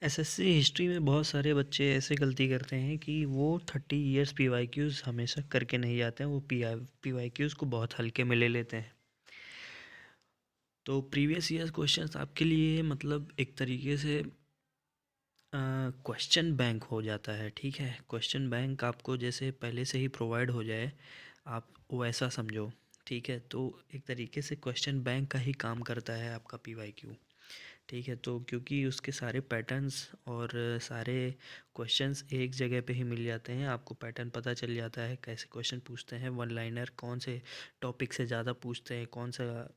SSC history में बहुत सारे बच्चे ऐसे गलती करते हैं कि वो 30 इयर्स पीवाईक्यूज़ हमेशा करके नहीं जाते हैं। वो पीवाईक्यूज़ को बहुत हल्के में ले लेते हैं। तो प्रीवियस ईयर्स क्वेश्चंस आपके लिए मतलब एक तरीके से क्वेश्चन बैंक हो जाता है। ठीक है, क्वेश्चन बैंक आपको जैसे पहले से ही प्रोवाइड हो जाए, आप वैसा समझो। ठीक है, तो एक तरीके से क्वेश्चन बैंक का ही काम करता है आपका पीवाईक्यू। ठीक है, तो क्योंकि उसके सारे पैटर्न्स और सारे क्वेश्चंस एक जगह पे ही मिल जाते हैं, आपको पैटर्न पता चल जाता है कैसे क्वेश्चन पूछते हैं। वन लाइनर कौन से टॉपिक से ज़्यादा पूछते हैं, कौन सा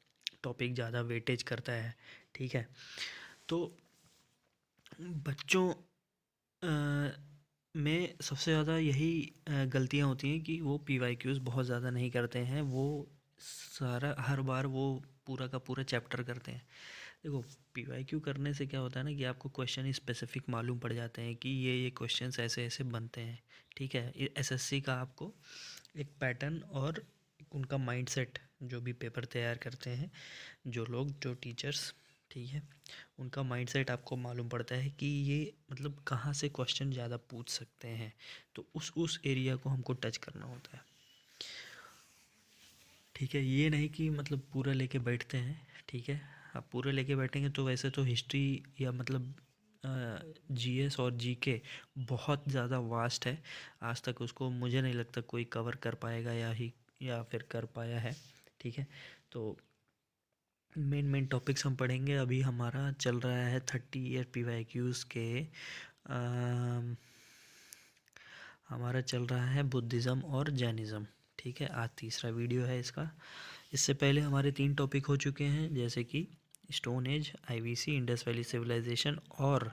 टॉपिक ज़्यादा वेटेज करता है। ठीक है, तो बच्चों में सबसे ज़्यादा यही गलतियाँ होती हैं कि वो पीवाईक्यूज़ बहुत ज़्यादा नहीं करते हैं। वो सारा हर बार वो पूरा का पूरा चैप्टर करते हैं। देखो, पीवाईक्यू करने से क्या होता है ना कि आपको क्वेश्चन स्पेसिफिक मालूम पड़ जाते हैं कि ये क्वेश्चंस ऐसे ऐसे बनते हैं। ठीक है, एसएससी का आपको एक पैटर्न और उनका माइंडसेट, जो भी पेपर तैयार करते हैं जो लोग, जो टीचर्स, ठीक है, उनका माइंडसेट आपको मालूम पड़ता है कि ये मतलब कहाँ से क्वेश्चन ज़्यादा पूछ सकते हैं। तो उस एरिया को हमको टच करना होता है। ठीक है, ये नहीं कि मतलब पूरा लेके बैठते हैं। ठीक है, आप पूरा लेके बैठेंगे तो वैसे तो हिस्ट्री या मतलब जीएस और जीके बहुत ज़्यादा वास्ट है। आज तक उसको मुझे नहीं लगता कोई कवर कर पाएगा या फिर कर पाया है। ठीक है, तो मेन मेन टॉपिक्स हम पढ़ेंगे। अभी हमारा चल रहा है 30 ईयर पीवाईक्यूज़ के हमारा चल रहा है बुद्धिज़्म और जैनिज़्म। ठीक है, आज तीसरा वीडियो है इसका। इससे पहले हमारे 3 टॉपिक हो चुके हैं, जैसे कि stone age, IVC, Indus valley civilisation और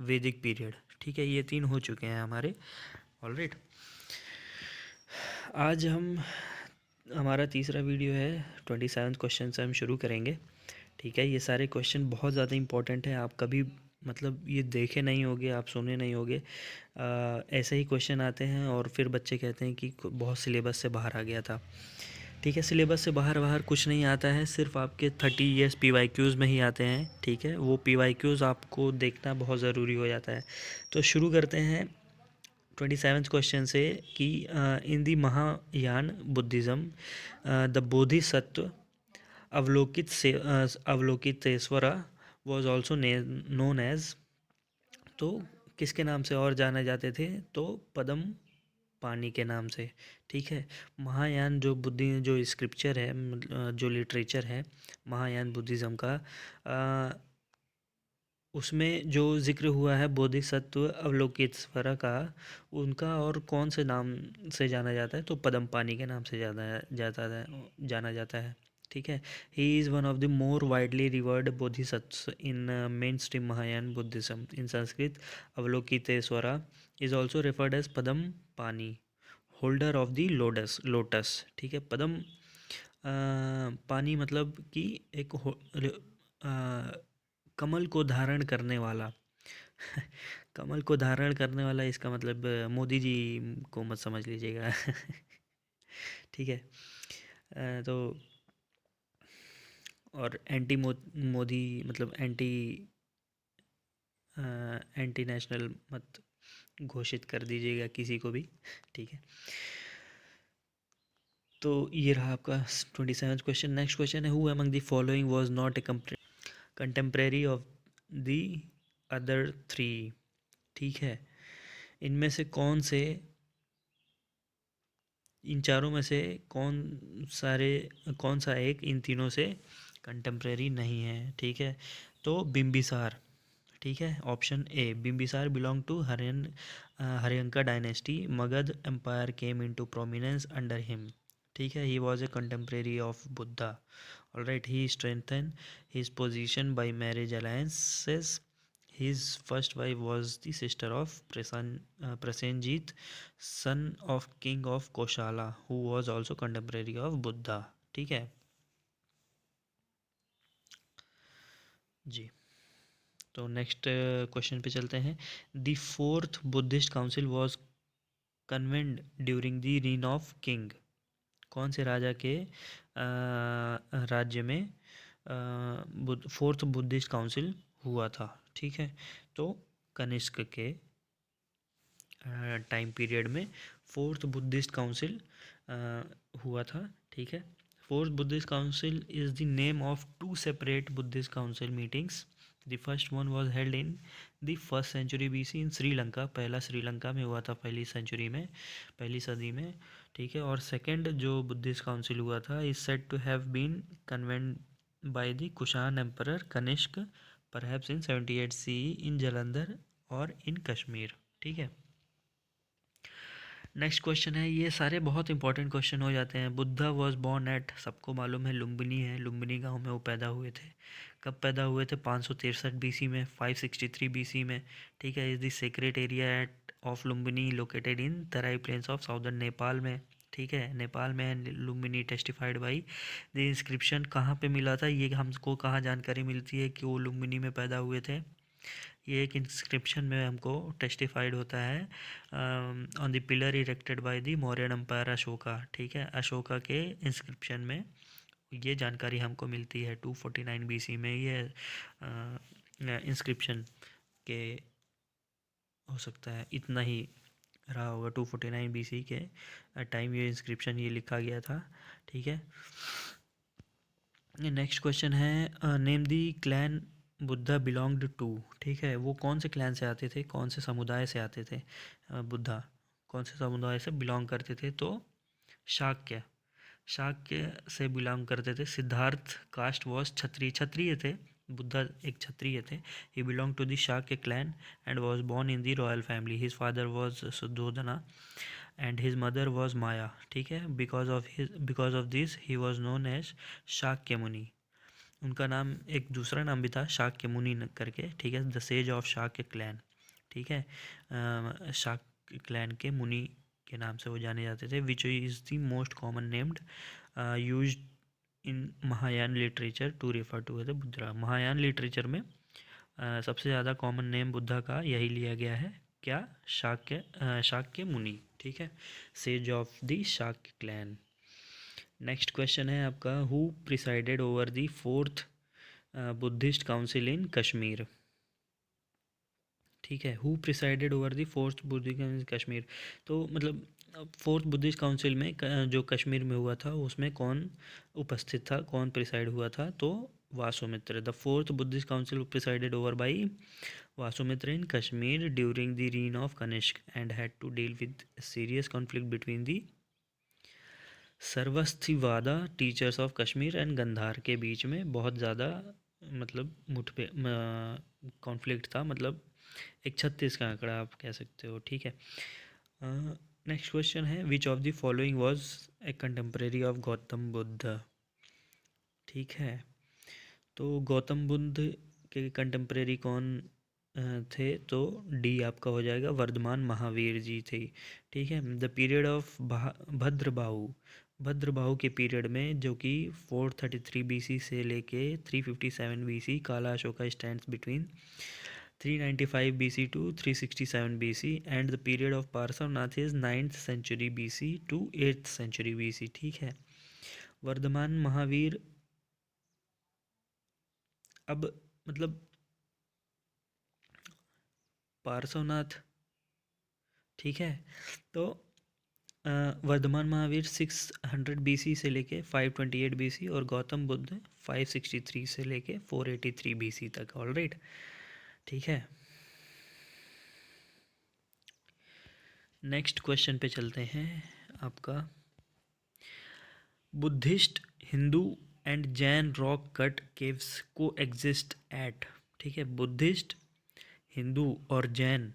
वैदिक पीरियड। ठीक है, ये 3 हो चुके हैं हमारे ऑलराइट। आज हमारा तीसरा वीडियो है, 27 क्वेश्चन से हम शुरू करेंगे। ठीक है, ये सारे क्वेश्चन बहुत ज़्यादा इंपॉर्टेंट हैं। आप कभी मतलब ये देखे नहीं होगे, आप सुने नहीं होगे। ऐसे ही क्वेश्चन आते हैं और फिर बच्चे कहते हैं कि बहुत सिलेबस से बाहर आ गया था। ठीक है, सिलेबस से बाहर बाहर कुछ नहीं आता है, सिर्फ आपके 30 ईयर्स पीवाईक्यूज़ में ही आते हैं। ठीक है, वो पीवाईक्यूज़ आपको देखना बहुत ज़रूरी हो जाता है। तो शुरू करते हैं 27th क्वेश्चन से कि in the Mahayana Buddhism the bodhisattva Avalokiteshvara was also known as. तो किसके नाम से और जाने जाते थे? तो पद्म पानी के नाम से। ठीक है, महायान जो स्क्रिप्चर है, जो लिटरेचर है महायान बुद्धिज़्म का, उसमें जो ज़िक्र हुआ है बोधिसत्व अवलोकितेश्वरा का, उनका और कौन से नाम से जाना जाता है? तो पद्म पानी के नाम से जाना जाता है। ठीक है, he is one of the more widely revered bodhisattva in mainstream Mahayana Buddhism. In Sanskrit Avalokiteshvara is also referred as Padmapani, holder of the lotus. ठीक है, पद्म पानी मतलब कि एक कमल को धारण करने वाला। कमल को धारण करने वाला, इसका मतलब मोदी जी को मत समझ लीजिएगा। ठीक है, तो और मोदी मतलब एंटी नेशनल मत घोषित कर दीजिएगा किसी को भी। ठीक है, तो ये रहा आपका 27th क्वेश्चन। नेक्स्ट क्वेश्चन है, who among the following was not a contemporary of the other three. ठीक है, इनमें से इन चारों में से कौन सा एक इन तीनों से कंटेम्प्रेरी नहीं है? ठीक है, तो बिम्बिसार। ठीक है, option A, Bimbisara belong to Haryanka dynasty. Magadha empire came into prominence under him. ठीक है, he was a contemporary of Buddha. Alright, he strengthen his position by marriage alliances. His first wife was the sister of Prasenjit, son of king of Koshala, who was also contemporary of Buddha. ठीक है जी, तो next question पे चलते हैं। The fourth Buddhist council was convened during the reign of king. कौन से राजा के राज्य में फोर्थ बुद्धिस्ट काउंसिल हुआ था? ठीक है, तो कनिष्क के टाइम पीरियड में फोर्थ बुद्धिस्ट काउंसिल हुआ था। ठीक है, fourth Buddhist council is the name of two separate Buddhist council meetings. The first one was held in the first century BC in Sri Lanka. पहला श्रीलंका में हुआ था पहली सेंचुरी में, पहली सदी में। ठीक है, और सेकंड जो बुद्धिस्ट काउंसिल हुआ था is said to have been convened by the Kushan emperor Kanishka perhaps in 78 CE in Jalandhar और इन कश्मीर। ठीक है, नेक्स्ट क्वेश्चन है, ये सारे बहुत इंपॉर्टेंट क्वेश्चन हो जाते हैं। बुद्धा वॉज बॉर्न एट, सबको मालूम है लुम्बिनी है, लुम्बिनी गांव में वो पैदा हुए थे। कब पैदा हुए थे? 563 BC में, 563 BC में। ठीक है, is the sacred area at of Lumbini located in Terai plains of southern Nepal में। ठीक है, नेपाल में है Lumbini. Testified by the inscription, कहाँ पे मिला था ये, हमको कहाँ जानकारी मिलती है कि वो लुम्बिनी में पैदा हुए थे? ये एक इंस्क्रिप्शन में हमको टेस्टिफाइड होता है on the pillar erected by the Mauryan empire Ashoka. ठीक है, अशोका के इंस्क्रिप्शन में ये जानकारी हमको मिलती है 249 BC में। ये इंस्क्रिप्शन के हो सकता है इतना ही रहा होगा, 249 BC के टाइम ये इंस्क्रिप्शन ये लिखा गया था। ठीक है, नेक्स्ट क्वेश्चन है, name the clan Buddha belonged to. ठीक है, वो कौन से क्लैन से आते थे, कौन से समुदाय से आते थे? बुद्धा कौन से समुदाय से बिलोंग करते थे? तो शाक्य, शाक्य से बिलोंग करते थे। सिद्धार्थ कास्ट वॉज क्षत्रिय, क्षत्रिय थे। बुद्धा एक क्षत्रिय थे। He belong to the Shakya clan and was born in the royal family. His father was Suddhodana and his mother was Maya. ठीक है, because of this he was known as Shakyamuni. उनका नाम एक दूसरा नाम भी था शाक्य मुनि करके। ठीक है, the sage of Shakya clan. ठीक है, शाक्य क्लैन के मुनि के नाम से वो जाने जाते थे। Which is the most common named used in Mahayana literature to refer to the Buddha. Mahayana literature में सबसे ज़्यादा कॉमन नेम बुद्धा का यही लिया गया है, क्या? शाक्य मुनि। ठीक है, sage of the Shakya clan. Next question है आपका, who presided over the fourth Buddhist council in Kashmir. ठीक है, who presided over the fourth Buddhist council Kashmir. तो मतलब फोर्थ बुद्धिस्ट काउंसिल में जो कश्मीर में हुआ था उसमें कौन उपस्थित था, कौन प्रिसाइड हुआ था? तो Vasumitra. The fourth Buddhist council presided over by Vasumitra in Kashmir during the reign of Kanishka and had to deal with serious conflict between the Sarvastivada teachers of Kashmir and Gandhara के बीच में बहुत ज़्यादा मतलब मुठभेड़ कॉन्फ्लिक्ट था, मतलब एक 36 का आंकड़ा आप कह सकते हो। ठीक है, नेक्स्ट क्वेश्चन है, which of the following was a contemporary of Gautam Buddha. ठीक है, तो गौतम बुद्ध के कंटेम्प्रेरी कौन थे? तो डी आपका हो जाएगा, वर्धमान महावीर जी थे। ठीक है, the period of Bhadrabahu, Bhadrabahu के पीरियड में जो कि 433 BC से लेके 357 BC, काला Ashoka stands between 395 BC to 367 BC and the period of Parshvanath is 9th century BC to 8th century BC। ठीक है, वर्धमान महावीर अब मतलब पार्श्वनाथ। ठीक है, तो वर्धमान महावीर 600 BC से लेके 528 BC और गौतम बुद्ध 563 से लेके 483 BC तक। ऑलराइट, ठीक है, नेक्स्ट क्वेश्चन पे चलते हैं आपका, Buddhist, Hindu and Jain rock cut caves को एग्जिस्ट एट। ठीक है, बुद्धिस्ट, हिंदू और जैन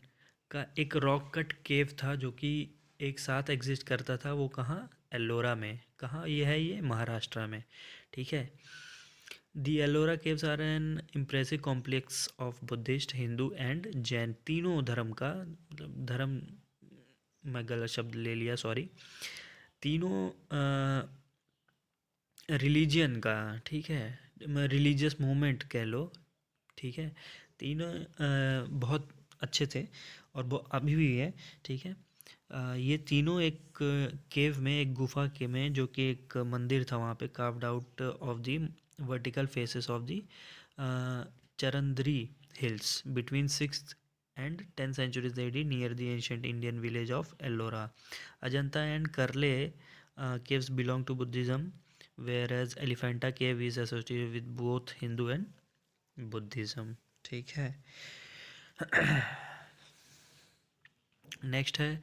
का एक रॉक कट केव था जो कि एक साथ एग्जिस्ट करता था। वो कहाँ? एल्लोरा में। कहाँ ये है? ये महाराष्ट्र में। ठीक है, the Ellora caves are an impressive complex of Buddhist, Hindu and Jain, तीनों धर्म का, मतलब धर्म मैं गलत शब्द ले लिया, सॉरी, तीनों रिलीजियन का। ठीक है, रिलीजियस मूवमेंट कह लो। ठीक है, तीनों बहुत अच्छे थे और वो अभी भी है। ठीक है, ये तीनों एक केव में, एक गुफा के में, जो कि एक मंदिर था वहाँ पे, carved out of the vertical faces of the Charanandri hills between 6th and 10th centuries AD near the ancient Indian village of Ellora. Ajanta and Karle caves belong to Buddhism, whereas Elephanta cave is associated with both Hindu and Buddhism. ठीक है. Next है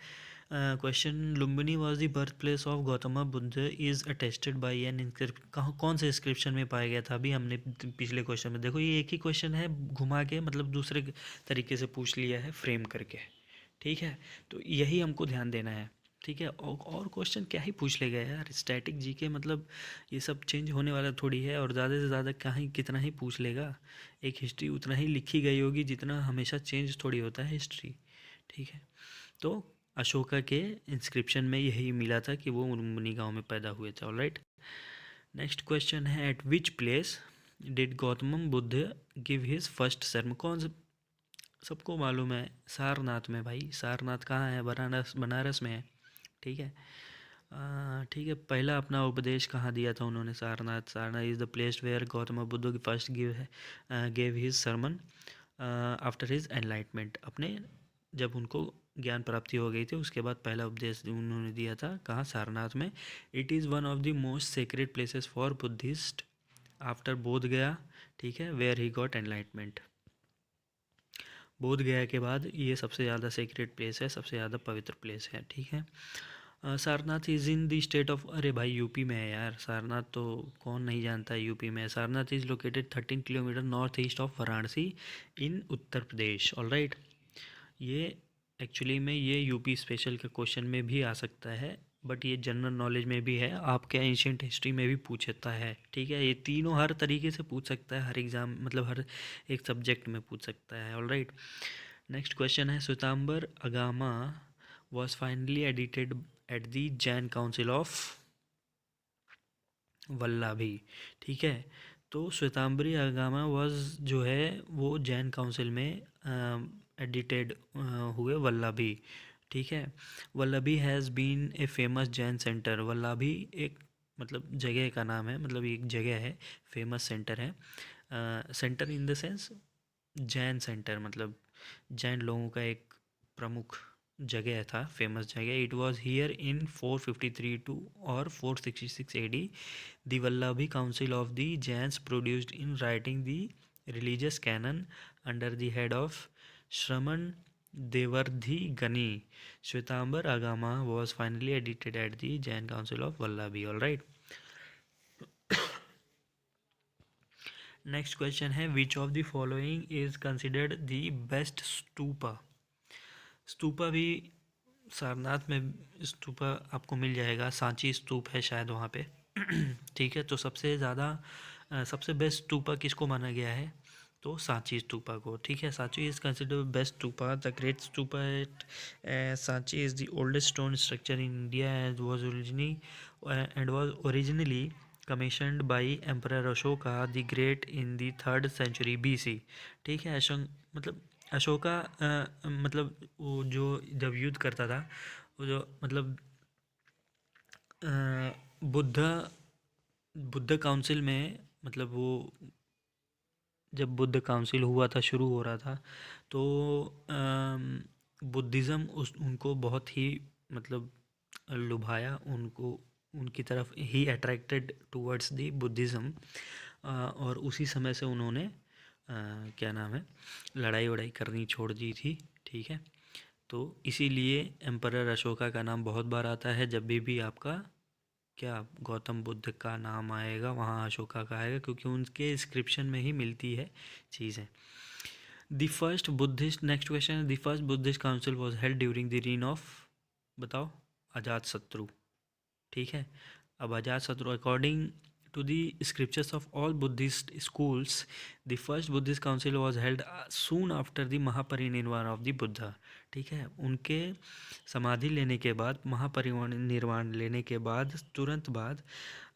question. Lumbini was the birth place of Gautam Buddha is attested by N inscription. कहाँ कौन से inscription में पाया गया था? अभी हमने पिछले क्वेश्चन में देखो, ये एक ही क्वेश्चन है, घुमा के मतलब दूसरे तरीके से पूछ लिया है, फ्रेम करके. ठीक है, तो यही हमको ध्यान देना है. ठीक है, और क्वेश्चन क्या ही पूछ लेगा यार, स्टैटिक जीके मतलब ये सब चेंज होने वाला थोड़ी है, और ज़्यादा से ज़्यादा कहीं कितना ही पूछ लेगा. एक हिस्ट्री उतना ही लिखी गई होगी जितना हमेशा चेंज थोड़ी होता है हिस्ट्री. ठीक है, तो अशोका के इंस्क्रिप्शन में यही मिला था कि वो लुम्बिनी गांव में पैदा हुए थे. ऑलराइट. नेक्स्ट क्वेश्चन है, eight which place did Gautam Buddha give his first sermon. कौन सा? सबको मालूम है, सारनाथ में भाई. सारनाथ कहाँ है? बनारस, बनारस में है. ठीक है. ठीक है, पहला अपना उपदेश कहाँ दिया था उन्होंने? Sarnath. Sarnath is the place where Gautam Buddha first gave his sermon after his enlightenment. अपने जब उनको ज्ञान प्राप्ति हो गई थी उसके बाद पहला उपदेश उन्होंने दिया था कहाँ? सारनाथ में. It is one of the most sacred places for Buddhist after बोध गया. ठीक है, वेयर ही गॉट एनलाइटमेंट. बोध गया के बाद ये सबसे ज़्यादा सेक्रेड प्लेस है, सबसे ज़्यादा पवित्र प्लेस है. ठीक है. Sarnath is in the state of, अरे भाई यूपी में है यार. सारनाथ तो कौन नहीं जानता है, यूपी में है. Sarnath is located 13 kilometre north east of Varanasi in Uttar Pradesh. All right. ये एक्चुअली में ये यूपी स्पेशल के क्वेश्चन में भी आ सकता है, बट ये जनरल नॉलेज में भी है, आपके एंशियंट हिस्ट्री में भी पूछता है. ठीक है, ये तीनों हर तरीके से पूछ सकता है, हर एग्ज़ाम मतलब हर एक सब्जेक्ट में पूछ सकता है. All right. नेक्स्ट क्वेश्चन है, Svetambara Agama was finally edited at the Jain council of Vallabhi. ठीक है, तो श्वेतांबरी अगामा वॉज जो है वो जैन काउंसिल में एडिटेड हुए वल्लभी. ठीक है. Vallabhi has been a famous Jain centre. Vallabhi एक मतलब जगह का नाम है, मतलब एक जगह है, फेमस सेंटर है. Centre in the sense Jain centre, मतलब जैन लोगों का एक प्रमुख जगह था, फेमस जगह. It was here in 453 to और 466 AD. The Vallabhi council of the Jains produced in writing the religious canon under the head of Shramana Devardhi Gani. Shvetambara Agama was finally edited at the Jain Council of Vallabhi. All right. Next question है, which of the following is considered the best stupa. Stupa भी सारनाथ में स्तूपा आपको मिल जाएगा, सांची स्तूप है शायद वहाँ पे. ठीक है, तो सबसे ज़्यादा सबसे बेस्ट स्तूपा किसको माना गया है? तो सांची स्तूपा को. ठीक है, Sanchi is considered best stupa. The great stupa at Sanchi is the oldest stone structure in India and was originally commissioned by Emperor Ashoka the Great in the 3rd century BC. ठीक है, मतलब अशोका मतलब वो जो जब युद्ध करता था, वो जो मतलब बुद्ध बुद्ध काउंसिल में, मतलब वो जब बुद्ध काउंसिल हुआ था, शुरू हो रहा था, तो बुद्धिज़्म उस उनको बहुत ही मतलब लुभाया, उनको उनकी तरफ ही अट्रैक्टेड टूवर्ड्स दी बुद्धिज़्म. और उसी समय से उन्होंने क्या नाम है, लड़ाई वड़ाई करनी छोड़ दी थी. ठीक है, तो इसीलिए एम्परर अशोका का नाम बहुत बार आता है. जब भी आपका क्या गौतम बुद्ध का नाम आएगा वहाँ अशोका का आएगा, क्योंकि उनके इंस्क्रिप्शन में ही मिलती है चीज़ें. The first Buddhist, next question, the first Buddhist council was held during the reign of, बताओ, अजात शत्रु. ठीक है, अब Ajatashatru according to the scriptures of all Buddhist schools the first Buddhist council was held soon after the Mahaparinirvana of the Buddha. ठीक है, उनके समाधि लेने के बाद, महापरिनिर्वाण लेने के बाद तुरंत बाद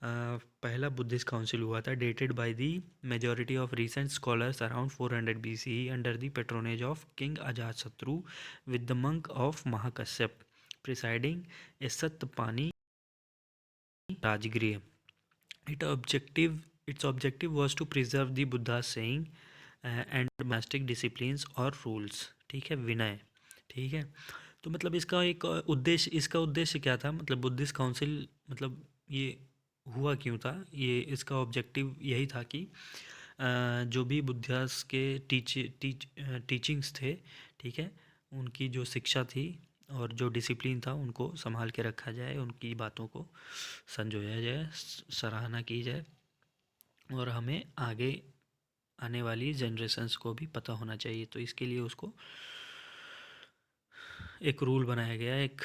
पहला बुद्धिस्ट काउंसिल हुआ था, dated by the majority of recent scholars around 400 BCE under the patronage of king Ajatashatru with the monk of Mahakashyapa presiding a Sattapanni Rajgriha. Its objective was to preserve the Buddha's saying and domestic disciplines और rules, ठीक है, विनय, ठीक है। तो मतलब इसका एक उद्देश्य क्या था, मतलब बुद्धिस्ट काउंसिल, मतलब ये हुआ क्यों था, ये इसका ऑब्जेक्टिव यही था कि जो भी बुद्धास के टीचिंग्स थे, ठीक है, उनकी जो शिक्षा थी और जो डिसिप्लिन था उनको संभाल के रखा जाए, उनकी बातों को संजोया जाए, सराहना की जाए, और हमें आगे आने वाली जनरेशन्स को भी पता होना चाहिए। तो इसके लिए उसको एक रूल बनाया गया, एक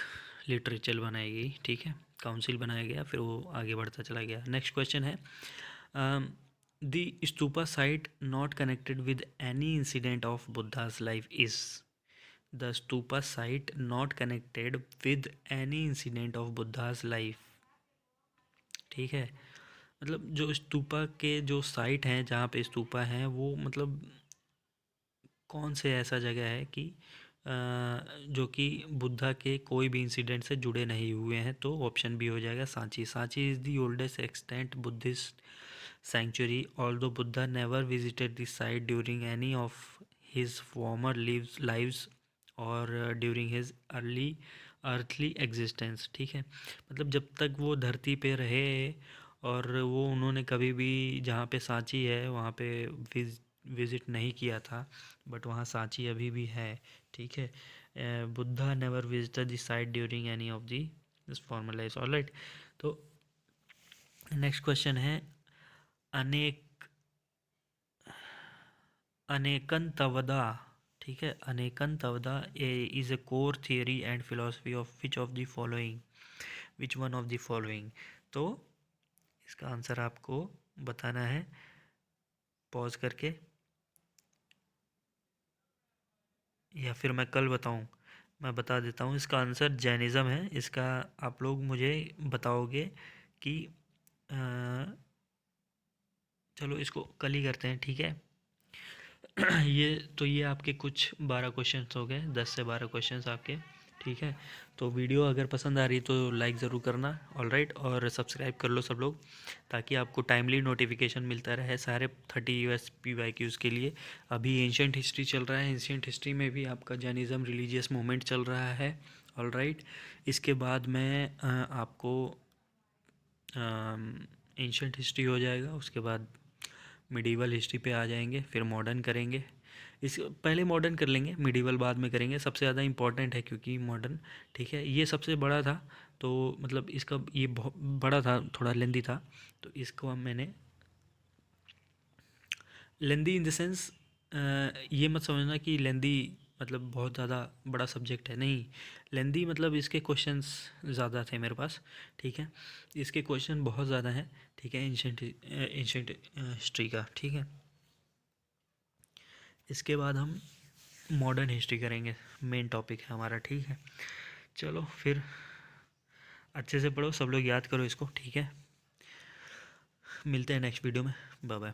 लिटरेचर बनाई गई, ठीक है, काउंसिल बनाया गया, फिर वो आगे बढ़ता चला गया। नेक्स्ट क्वेश्चन है, the stupa site not connected with any incident of Buddhas life is, the stupa site not connected with any incident of Buddhas life, ठीक है। मतलब जो स्तूपा के जो साइट हैं, जहाँ पे स्तूपा हैं, वो मतलब कौन से ऐसा जगह है कि जो कि बुद्धा के कोई भी इंसिडेंट से जुड़े नहीं हुए हैं। तो ऑप्शन बी हो जाएगा Sanchi. Sanchi is the oldest extent Buddhist century, although Buddha never visited the site during any of his former lives और ड्यूरिंग हिज अर्थली एग्जिस्टेंस, ठीक है। मतलब जब तक वो धरती पे रहे और वो उन्होंने कभी भी जहाँ पे सांची है वहाँ पे विज़िट नहीं किया था, बट वहाँ सांची अभी भी है, ठीक है। Buddha never visited the site during any of the this formal life, alright. तो नेक्स्ट क्वेश्चन है, अनेक अनेकंतवदा, ठीक है, Anekantavada is a core theory and philosophy of which one of the following. तो इसका आंसर आपको बताना है पॉज करके, या फिर मैं कल बताऊं। मैं बता देता हूँ, इसका आंसर जैनिज़्म है। इसका आप लोग मुझे बताओगे कि अ, चलो इसको कल ही करते हैं, ठीक है। ये आपके कुछ 12 क्वेश्चंस हो गए, 10 से 12 क्वेश्चंस आपके, ठीक है। तो वीडियो अगर पसंद आ रही तो लाइक ज़रूर करना, ऑलराइट, और सब्सक्राइब कर लो सब लोग, ताकि आपको टाइमली नोटिफिकेशन मिलता रहे सारे 30 US PYQs के लिए। अभी एंशियंट हिस्ट्री चल रहा है, एंशियंट हिस्ट्री में भी आपका जैनिज़्म रिलीजियस मूवमेंट चल रहा है, ऑलराइट। इसके बाद में आपको एंशियंट हिस्ट्री हो जाएगा, उसके बाद मिडीवल हिस्ट्री पे आ जाएंगे, फिर मॉडर्न करेंगे। इस पहले मॉडर्न कर लेंगे, मिडीवल बाद में करेंगे, सबसे ज़्यादा इंपॉर्टेंट है क्योंकि मॉडर्न, ठीक है, ये सबसे बड़ा था। तो मतलब इसका ये बहुत बड़ा था, थोड़ा लेंदी था, तो इसको हम मैंने लेंदी इन द सेंस, ये मत समझना कि लेंदी मतलब बहुत ज़्यादा बड़ा सब्जेक्ट है, नहीं। लेंदी मतलब इसके क्वेश्चंस ज़्यादा थे मेरे पास, ठीक है, इसके क्वेश्चन बहुत ज़्यादा हैं, ठीक है, एंशेंट हिस्ट्री का, ठीक है। इसके बाद हम मॉडर्न हिस्ट्री करेंगे, मेन टॉपिक है हमारा, ठीक है। चलो फिर अच्छे से पढ़ो सब लोग, याद करो इसको, ठीक है। मिलते हैं नेक्स्ट वीडियो में, बाय बाय।